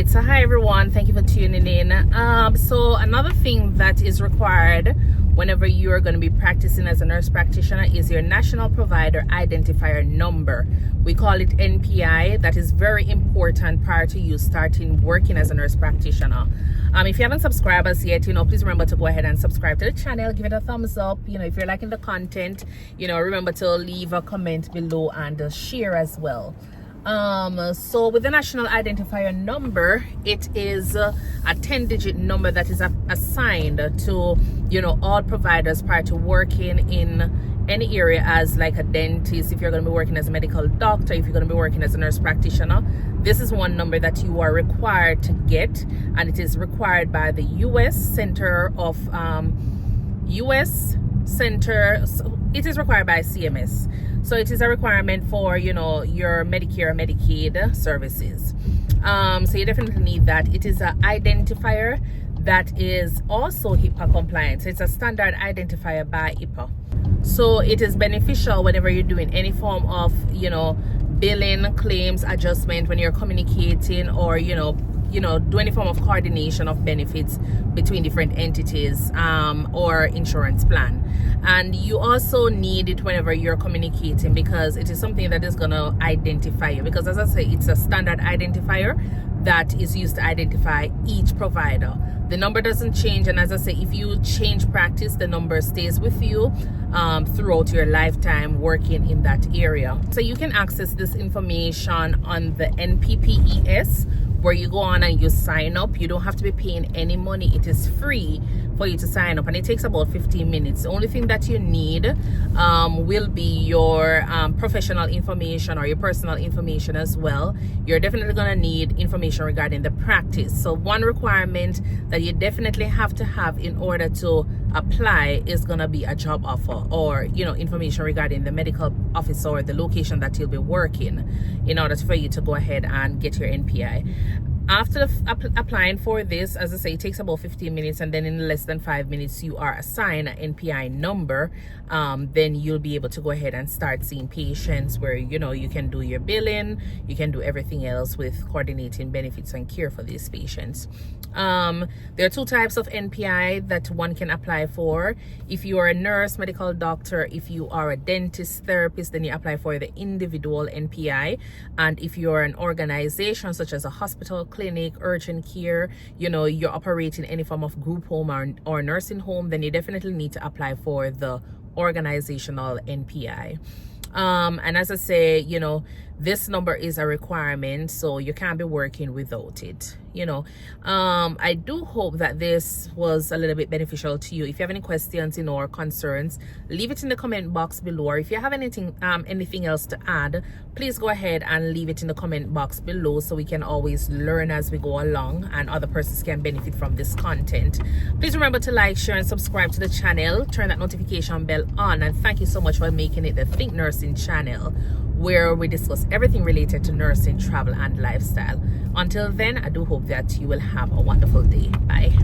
So hi everyone, thank you for tuning in. So another thing that is required whenever you are going to be practicing as a nurse practitioner is your National Provider Identifier number. We call it NPI. That is very important prior to you starting working as a nurse practitioner. If you haven't subscribed us yet, please remember to go ahead and subscribe to the channel. Give it a thumbs up. If you're liking the content, remember to leave a comment below and share as well. So with the National Identifier number, it is a 10-digit number that is assigned to all providers prior to working in any area, as like a dentist, if you're going to be working as a medical doctor, if you're going to be working as a nurse practitioner. This is one number that you are required to get, and it is required by the U.S. Center of it is required by CMS. So it is a requirement for, your Medicare Medicaid Services. So you definitely need that. It is an identifier that is also HIPAA compliant. So it's a standard identifier by HIPAA. So it is beneficial whenever you're doing any form of, billing, claims, adjustment, when you're communicating or, do any form of coordination of benefits between different entities or insurance plan. And you also need it whenever you're communicating, because it is something that is going to identify you, because as I say, it's a standard identifier that is used to identify each provider. The number doesn't change, and as I say, if you change practice, the number stays with you throughout your lifetime working in that area. So you can access this information on the NPPES, where you go on and you sign up. You don't have to be paying any money. It is free for you to sign up, and it takes about 15 minutes. The only thing that you need will be your professional information or your personal information as well. You're definitely going to need information regarding the practice. So one requirement that you definitely have to have in order to apply is going to be a job offer, or information regarding the medical office or the location that you'll be working, in order for you to go ahead and get your NPI. After applying for this, as I say, it takes about 15 minutes, and then in less than 5 minutes you are assigned an NPI number. Then you'll be able to go ahead and start seeing patients, where you can do your billing, you can do everything else with coordinating benefits and care for these patients. There are two types of NPI that one can apply for. If you are a nurse, medical doctor, if you are a dentist, therapist, then you apply for the individual NPI. And if you're an organization such as a hospital, clinic, urgent care, you're operating any form of group home or nursing home, then you definitely need to apply for the organizational NPI. And as I say, this number is a requirement, so you can't be working without it. I do hope that this was a little bit beneficial to you. If you have any questions, or concerns, leave it in the comment box below. Or if you have anything else to add, please go ahead and leave it in the comment box below, so we can always learn as we go along and other persons can benefit from this content. Please remember to like, share, and subscribe to the channel. Turn that notification bell on, and thank you so much for making it the Think Nursing channel, where we discuss everything related to nursing, travel, and lifestyle. Until then, I do hope that you will have a wonderful day. Bye.